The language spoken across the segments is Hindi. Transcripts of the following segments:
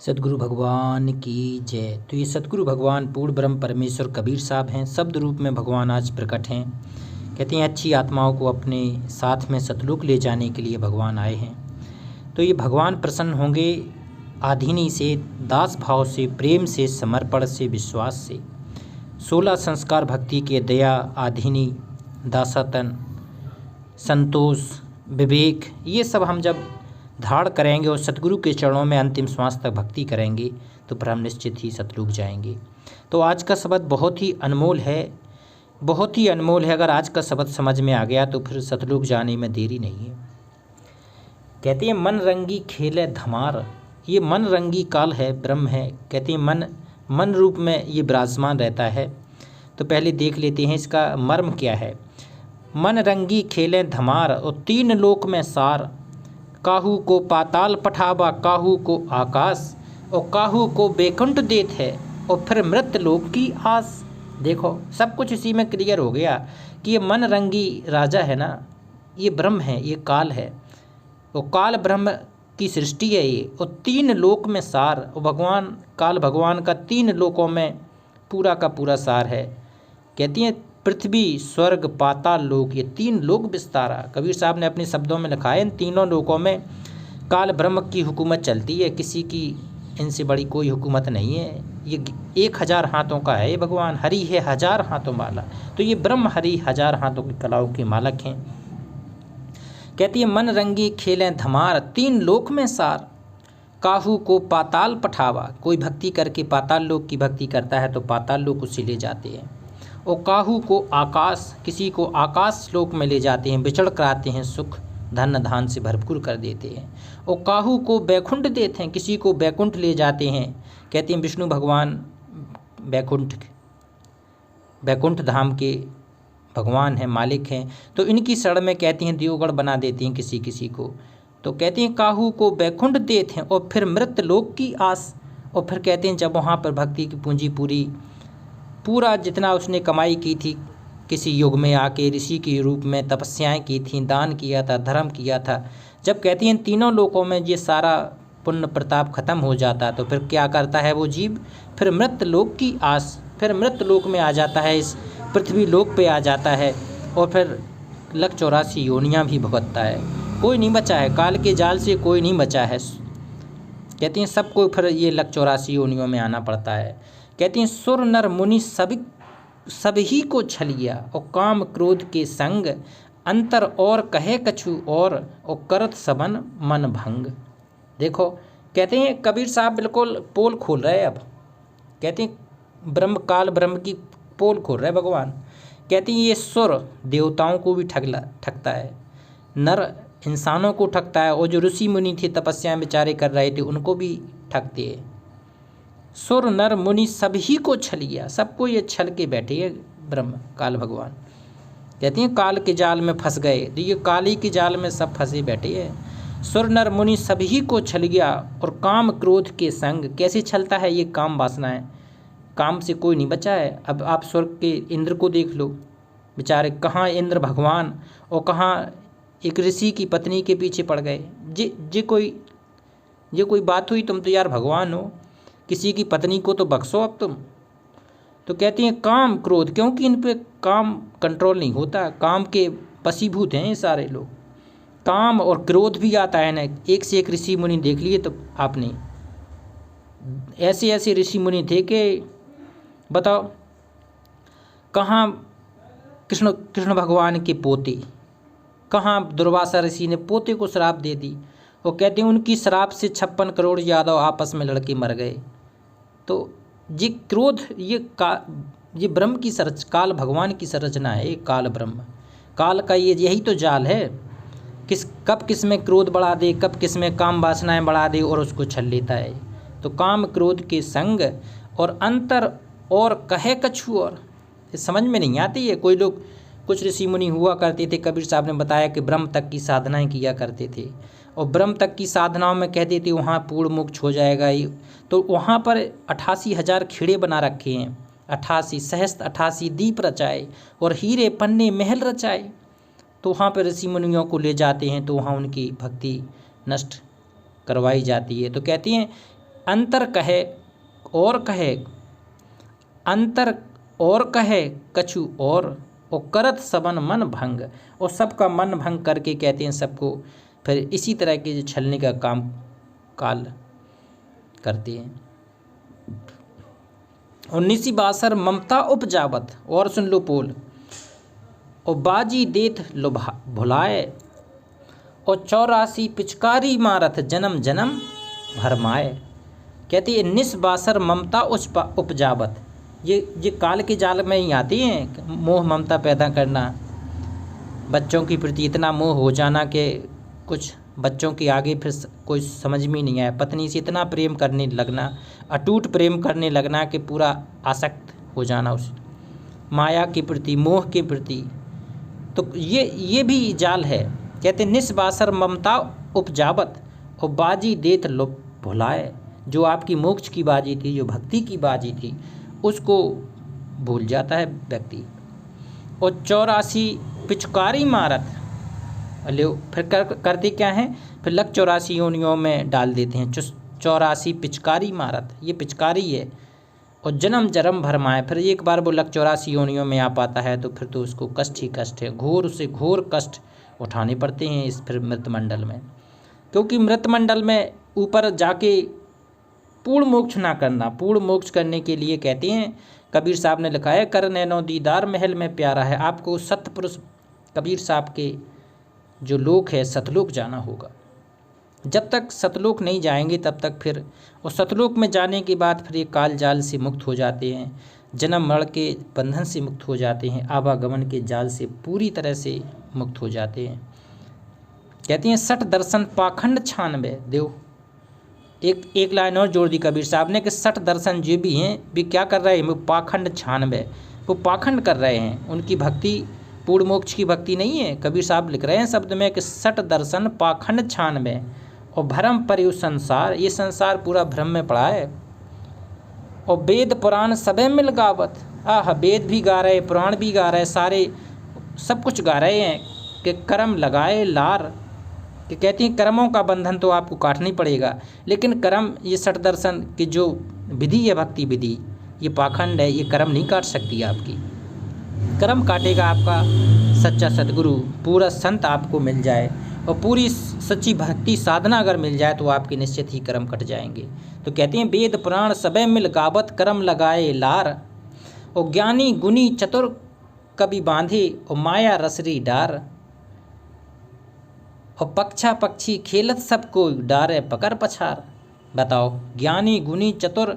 सतगुरु भगवान की जय। तो ये सतगुरु भगवान पूर्ण ब्रह्म परमेश्वर कबीर साहब हैं। शब्द रूप में भगवान आज प्रकट हैं। कहते हैं अच्छी आत्माओं को अपने साथ में सतलोक ले जाने के लिए भगवान आए हैं। तो ये भगवान प्रसन्न होंगे आधीनी से, दास भाव से, प्रेम से, समर्पण से, विश्वास से। 16 संस्कार भक्ति के दया, आधीनी, दासातन, संतोष, विवेक, ये सब हम जब धारण करेंगे और सतगुरु के चरणों में अंतिम श्वास तक भक्ति करेंगे तो फिर हम निश्चित ही सतलोक जाएंगे। तो आज का शब्द बहुत ही अनमोल है, बहुत ही अनमोल है। अगर आज का शब्द समझ में आ गया तो फिर सतलोक जाने में देरी नहीं है। कहते हैं मन रंगी खेले धमार। ये मन रंगी काल है, ब्रह्म है। कहते हैं मन रूप में ये विराजमान रहता है। तो पहले देख लेते हैं इसका मर्म क्या है। मन रंगी खेले धमार और 3 लोक में सार। काहू को पाताल पठावा, काहू को आकाश, और काहू को बैकुंठ देत है, और फिर मृत लोक की आस। देखो सब कुछ इसी में क्लियर हो गया कि ये मन रंगी राजा है ना, ये ब्रह्म है, ये काल है। वो काल ब्रह्म की सृष्टि है ये, और 3 लोक में सार। और भगवान काल भगवान का 3 लोकों में पूरा का पूरा सार है। कहती हैं पृथ्वी, स्वर्ग, पाताल लोक, ये 3 लोक विस्तारा। कबीर साहब ने अपने शब्दों में लिखा है इन तीनों लोकों में काल ब्रह्म की हुकूमत चलती है। किसी की इनसे बड़ी कोई हुकूमत नहीं है। ये 1000 हाथों का है ये भगवान। हरि है 1000 हाथों वाला। तो ये ब्रह्म हरि 1000 हाथों की कलाओं के मालक हैं। कहती है मन रंगी खेलें धमार, 3 लोक में सार। काहू को पाताल पठावा, कोई भक्ति करके पाताल लोक की भक्ति करता है तो पाताल लोक उसे ले जाते हैं। और काहू को आकाश, किसी को आकाश लोक में ले जाते हैं, विचरण कराते हैं, सुख धन धान से भरपूर कर देते हैं। और काहू को बैकुंठ देते हैं, किसी को बैकुंठ ले जाते हैं। कहते हैं विष्णु भगवान बैकुंठ धाम के भगवान हैं, मालिक हैं। तो इनकी शरण में कहते हैं देवगढ़ बना देती हैं किसी किसी को। तो कहते हैं काहू को बैकुंठ देते हैं, और फिर मृत लोक की आस। और फिर कहते हैं जब वहाँ पर भक्ति की पूंजी पूरा जितना उसने कमाई की थी, किसी युग में आके ऋषि के रूप में तपस्याएं की थी, दान किया था, धर्म किया था, जब कहती हैं तीनों लोकों में ये सारा पुण्य प्रताप खत्म हो जाता तो फिर क्या करता है वो जीव, फिर मृत लोक की आस, फिर मृत लोक में आ जाता है, इस पृथ्वी लोक पे आ जाता है। और फिर 184 योनियाँ भी भुगतता है। कोई नहीं बचा है, काल के जाल से कोई नहीं बचा है। कहती हैं सबको फिर ये 184 योनियों में आना पड़ता है। कहती हैं सुर नर मुनि सभी को छलिया, और काम क्रोध के संग अंतर और कहे कछु और करत सबन मन भंग। देखो कहते हैं कबीर साहब बिल्कुल पोल खोल रहे हैं। अब कहते हैं ब्रह्म की पोल खोल रहे भगवान। कहती हैं ये सुर देवताओं को भी ठगता है, नर इंसानों को ठगता है, और जो ऋषि मुनि थे तपस्या बेचारे कर रहे थे उनको भी ठगते हैं। सुर नर मुनि सभी को छलिया, सबको ये छल के बैठे है ब्रह्म काल भगवान। कहती हैं काल के जाल में फंस गए, तो ये काली के जाल में सब फंसे बैठे हैं। सुर नर मुनि सभी को छल गया, और काम क्रोध के संग। कैसे छलता है ये काम वासना है, काम से कोई नहीं बचा है। अब आप स्वर्ग के इंद्र को देख लो, बेचारे कहाँ इंद्र भगवान और कहाँ एक ऋषि की पत्नी के पीछे पड़ गए। ये कोई बात हुई, तुम तो यार भगवान हो, किसी की पत्नी को तो बख्शो अब तुम। तो कहती हैं काम क्रोध, क्योंकि इन पे काम कंट्रोल नहीं होता, काम के वशीभूत हैं ये सारे लोग। काम और क्रोध भी आता है ना, एक से एक ऋषि मुनि देख लिए तो आपने, ऐसे ऐसे ऋषि मुनि थे कि बताओ कहाँ कृष्ण भगवान के पोते, कहाँ दुर्वासा ऋषि ने पोते को श्राप दे दी। वो कहते हैं उनकी श्राप से 56 करोड़ यादव आपस में लड़के मर गए। तो ये क्रोध, ये ब्रह्म की काल भगवान की संरचना है। काल ब्रह्म, काल का यही तो जाल है। कब किस में क्रोध बढ़ा दे, कब किस में काम वासनाएं बढ़ा दे और उसको छल लेता है। तो काम क्रोध के संग और अंतर और कहे कछु और, समझ में नहीं आती है। कोई लोग, कुछ ऋषि मुनि हुआ करते थे, कबीर साहब ने बताया कि ब्रह्म तक की साधनाएं किया करते थे, और ब्रह्म तक की साधनाओं में कहते थे वहाँ पूर्ण मोक्ष हो जाएगा ही। तो वहाँ पर 88,000 खेड़े बना रखे हैं, 88 सहस्त्र 88 दीप रचाए और हीरे पन्ने महल रचाए। तो वहाँ पर ऋषि मुनियों को ले जाते हैं, तो वहाँ उनकी भक्ति नष्ट करवाई जाती है। तो कहती हैं अंतर कहे अंतर और कहे कछु और करत सबन मन भंग, और सबका मन भंग करके कहते हैं सबको फिर इसी तरह के जो छलने का काम काल करते हैं। 19 बासर ममता उपजावत, और सुन लो पोल, और बाजी देत लुभा भुलाए, और 84 पिचकारी मारत जन्म जन्म भरमाए। कहती है निस बासर ममता उपजावत, ये काल के जाल में ही आती हैं, मोह ममता पैदा करना, बच्चों के प्रति इतना मोह हो जाना कि कुछ बच्चों के आगे फिर कोई समझ में नहीं आया, पत्नी से इतना प्रेम करने लगना, अटूट प्रेम करने लगना कि पूरा आसक्त हो जाना उस माया के प्रति, मोह के प्रति। तो ये भी जाल है। कहते निस्बासर ममता उपजावत, और बाजी देत लुभ भुलाए, जो आपकी मोक्ष की बाजी थी, जो भक्ति की बाजी थी, उसको भूल जाता है व्यक्ति। और 84 पिचकारी मारत, ले फिर करते क्या हैं, फिर लग 84 योनियों में डाल देते हैं। 84 पिचकारी मारत, ये पिचकारी है, और जन्म जन्म भरमाए, फिर एक बार वो लग 84 योनियों में आ पाता है तो फिर तो उसको कष्ट ही कष्ट है, घोर से घोर कष्ट उठाने पड़ते हैं इस फिर मृतमंडल में। क्योंकि मृतमंडल में ऊपर जाके पूर्ण मोक्ष ना करना, पूर्ण मोक्ष करने के लिए कहते हैं, कबीर साहब ने लिखा है, कर नैनो दीदार महल में प्यारा है। आपको सतपुरुष कबीर साहब के जो लोक है सतलोक जाना होगा। जब तक सतलोक नहीं जाएंगे तब तक फिर, और सतलोक में जाने के बाद फिर ये काल जाल से मुक्त हो जाते हैं, जन्म मरण के बंधन से मुक्त हो जाते हैं, आवागमन के जाल से पूरी तरह से मुक्त हो जाते हैं। कहते हैं 60 दर्शन पाखंड 96 देव, एक लाइन और जोड़ दी कबीर साहब ने कि 60 दर्शन जो भी हैं वे क्या कर रहे हैं, वो पाखंड 96, वो पाखंड कर रहे हैं, उनकी भक्ति पूर्ण मोक्ष की भक्ति नहीं है। कबीर साहब लिख रहे हैं शब्द में कि 60 दर्शन पाखंड 96, और भ्रम परियु संसार, ये संसार पूरा भ्रम में पड़ा है। और वेद पुराण सबे मिल गावत, वेद भी गा रहे, पुराण भी गा रहे, सारे सब कुछ गा रहे हैं कि कर्म लगाए लार, कि कहती हैं कर्मों का बंधन तो आपको काटना ही पड़ेगा, लेकिन कर्म, ये 60 दर्शन की जो विधि है, भक्ति विधि, ये पाखंड है, ये कर्म नहीं काट सकती आपकी। कर्म काटेगा आपका सच्चा सद्गुरु, पूरा संत आपको मिल जाए, और पूरी सच्ची भक्ति साधना अगर मिल जाए तो आपके निश्चित ही कर्म कट जाएंगे। तो कहते हैं वेद पुराण सबे मिल गावत, कर्म लगाए लार, और ज्ञानी गुनी चतुर कभी बांधे, और माया रसरी डार, और पक्षा पक्षी खेलत सबको डारे पकड़ पछार। बताओ, ज्ञानी गुनी चतुर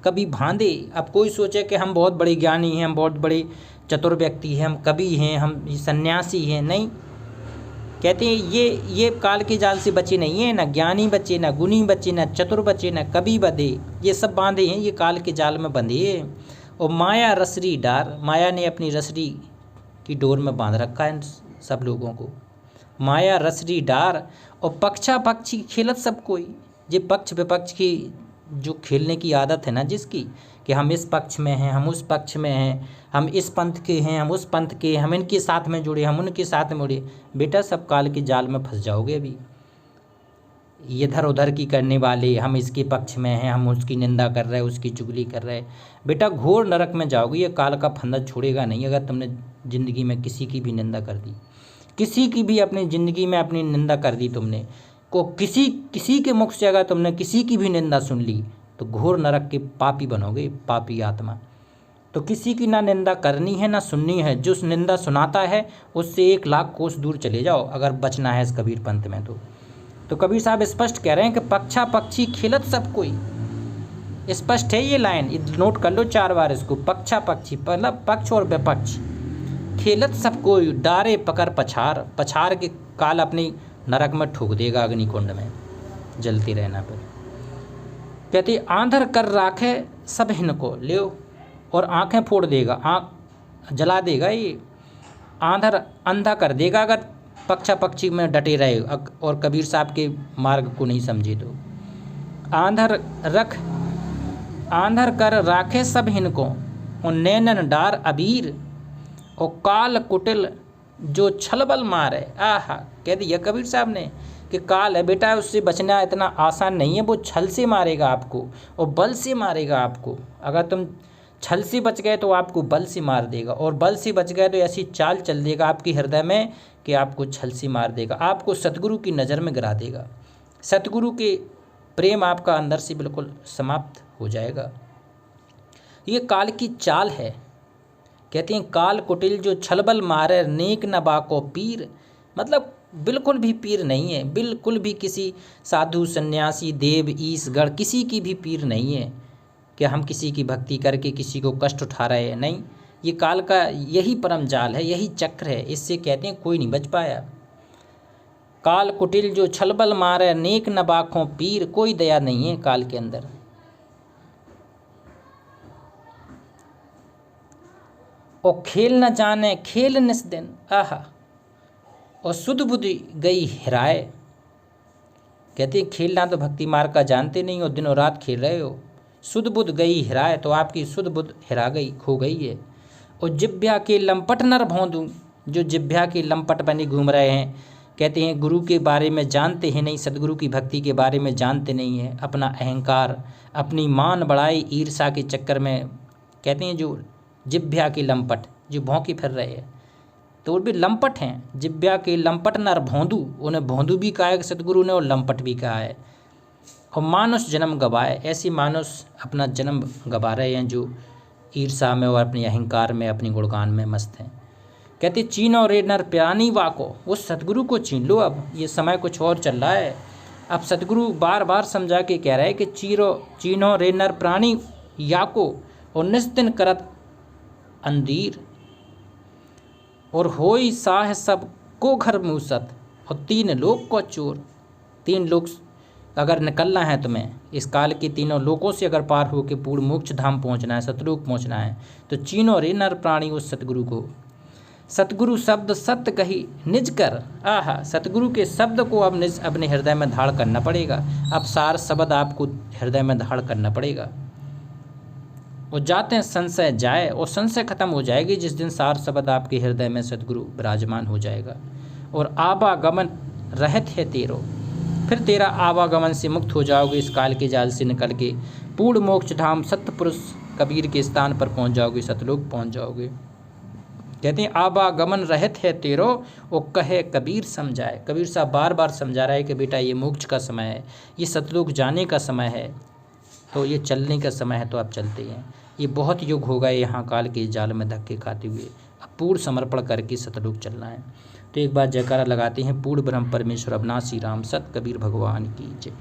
कभी बांधे। अब कोई सोचे कि हम बहुत बड़े ज्ञानी हैं, हम बहुत बड़े चतुर व्यक्ति हैं, हम कवि हैं, हम सन्यासी हैं, नहीं। कहते हैं ये काल के जाल से बचे नहीं हैं, ना ज्ञानी बचे, ना गुनी बचे, ना चतुर बचे, ना कवि बधे, ये सब बांधे हैं, ये काल के जाल में बंधे हैं। और माया रसरी डार, माया ने अपनी रसरी की डोर में बांध रखा है सब लोगों को, माया रसरी डार। और पक्षा पक्षी खेलत सब कोई, ये पक्ष विपक्ष की जो खेलने की आदत है ना जिसकी, कि हम इस पक्ष में हैं, हम उस पक्ष में हैं, हम इस पंथ के हैं, हम उस पंथ के, हम इनके साथ में जुड़े, हम उनके साथ में जुड़े, बेटा सब काल के जाल में फंस जाओगे। अभी इधर उधर की करने वाले, हम इसके पक्ष में हैं, हम उसकी निंदा कर रहे हैं, उसकी चुगली कर रहे हैं, बेटा घोर नरक में जाओगे। ये काल का फंदा छोड़ेगा नहीं अगर तुमने ज़िंदगी में किसी की भी निंदा कर दी, किसी की भी अपनी ज़िंदगी में अपनी निंदा कर दी तुमने, को किसी के मुख से अगर तुमने किसी की भी निंदा सुन ली तो घोर नरक के पापी बनोगे, पापी आत्मा। तो किसी की ना निंदा करनी है ना सुननी है, जो निंदा सुनाता है उससे 1 लाख कोस दूर चले जाओ अगर बचना है इस कबीर पंथ में। तो कबीर साहब स्पष्ट कह रहे हैं कि पक्षा पक्षी खेलत सब कोई, स्पष्ट है ये लाइन, नोट कर लो 4 बार इसको। पक्षा पक्षी मतलब पक्ष और विपक्ष, खेलत सब कोई डारे पकड़ पछार, पछार के काल अपनी नरक में ठोक देगा, अग्निकुंड में जलती रहना पर। कहते आंधर कर राखे सब हिनको ले, और आंखें फोड़ देगा, आँख जला देगा, ये आंधर अंधा कर देगा अगर पक्षा पक्षी में डटे रहे और कबीर साहब के मार्ग को नहीं समझे तो। आंधर कर राखे सब हिनको, और नैनन डार अबीर, और काल कुटिल जो छलबल मार है, आहा, कह दिया कबीर साहब ने कि काल है बेटा, उससे बचना इतना आसान नहीं है। वो छल से मारेगा आपको और बल से मारेगा आपको। अगर तुम छल से बच गए तो आपको बल से मार देगा, और बल से बच गए तो ऐसी चाल चल देगा आपके हृदय में कि आपको छल से मार देगा, आपको सतगुरु की नज़र में गिरा देगा। सतगुरु के प्रेम आपका अंदर से बिल्कुल समाप्त हो जाएगा। ये काल की चाल है। कहते हैं काल कुटिल जो छलबल मारे, नेक न बाको पीर। मतलब बिल्कुल भी पीर नहीं है, बिल्कुल भी किसी साधु सन्यासी देव ईशगढ़ किसी की भी पीर नहीं है कि हम किसी की भक्ति करके किसी को कष्ट उठा रहे हैं। नहीं, ये काल का यही परम जाल है, यही चक्र है। इससे कहते हैं कोई नहीं बच पाया। काल कुटिल जो छलबल मारे, नेक न बाखों पीर। कोई दया नहीं है काल के अंदर। और खेल न जाने खेल निस दिन, आहा, और सुध बुद्धि गई हिराए। कहते हैं खेलना तो भक्ति मार्ग का जानते नहीं हो, दिनों रात खेल रहे हो। सुध बुद्ध गई हिराए, तो आपकी सुध बुद्ध हिरा गई, खो गई है। और जिभ्या के लंपट नर भोंदू, जो जिभ्या के लंपट बने घूम रहे हैं। कहते हैं गुरु के बारे में जानते हैं नहीं, सदगुरु की भक्ति के बारे में जानते नहीं हैं। अपना अहंकार, अपनी मान बढ़ाई ईर्षा के चक्कर में, कहते हैं जो जिभ्या के लंपट, जो भौंके फिर रहे हैं, तो वो भी लंपट हैं। जिभ्या के लंपट नर भोंदू, उन्हें भोंदू भी कहा है सतगुरु ने और लंपट भी कहा है। और मानुष जन्म गवाए, ऐसे मानुष अपना जन्म गवा रहे हैं जो ईर्षा में और अपने अहंकार में, अपनी गुणगान में मस्त हैं। कहते चीनो रे नर प्यानी वाको, वो सतगुरु को छीन लो। अब ये समय कुछ और चल रहा है। अब सतगुरु बार बार समझा के कह रहा है कि चीनो रे नर प्राणी याको, और निस्दिन करत अंधीर, और होई साह सब को घर मूसत, और 3 लोक को चोर। 3 लोक अगर निकलना है तुम्हें, इस काल के 3 लोकों से अगर पार हो के पूर्ण मोक्ष धाम पहुंचना है, सतलोक पहुंचना है, तो चीनो रे नर प्राणी उस सतगुरु को। सतगुरु शब्द सत्य कही निज कर, आहा, सतगुरु के शब्द को अब निज अपने हृदय में धारण करना पड़ेगा। अब सार शब्द आपको हृदय में धारण करना पड़ेगा। और जाते हैं संशय जाए, और संशय खत्म हो जाएगी जिस दिन सार शब्द आपके हृदय में सतगुरु विराजमान हो जाएगा। और आवागमन रहत है तेरो, फिर तेरा आवागमन से मुक्त हो जाओगे, इस काल के जाल से निकल के पूर्ण मोक्ष धाम सत्य पुरुष कबीर के स्थान पर पहुंच जाओगे, सतलोक पहुंच जाओगे। कहते हैं आवागमन रहत है तेरो, वो कहे कबीर समझाए। कबीर साहब बार बार समझा रहा है कि बेटा ये मोक्ष का समय है, ये सतलोक जाने का समय है, तो ये चलने का समय है, तो आप चलते हैं। ये बहुत युग हो गए यहाँ काल के जाल में धक्के खाते हुए, अब पूर्ण समर्पण करके सतलोक चलना है। तो एक बार जयकारा लगाते हैं पूर्ण ब्रह्म परमेश्वर अविनाशी राम सत कबीर भगवान की जय।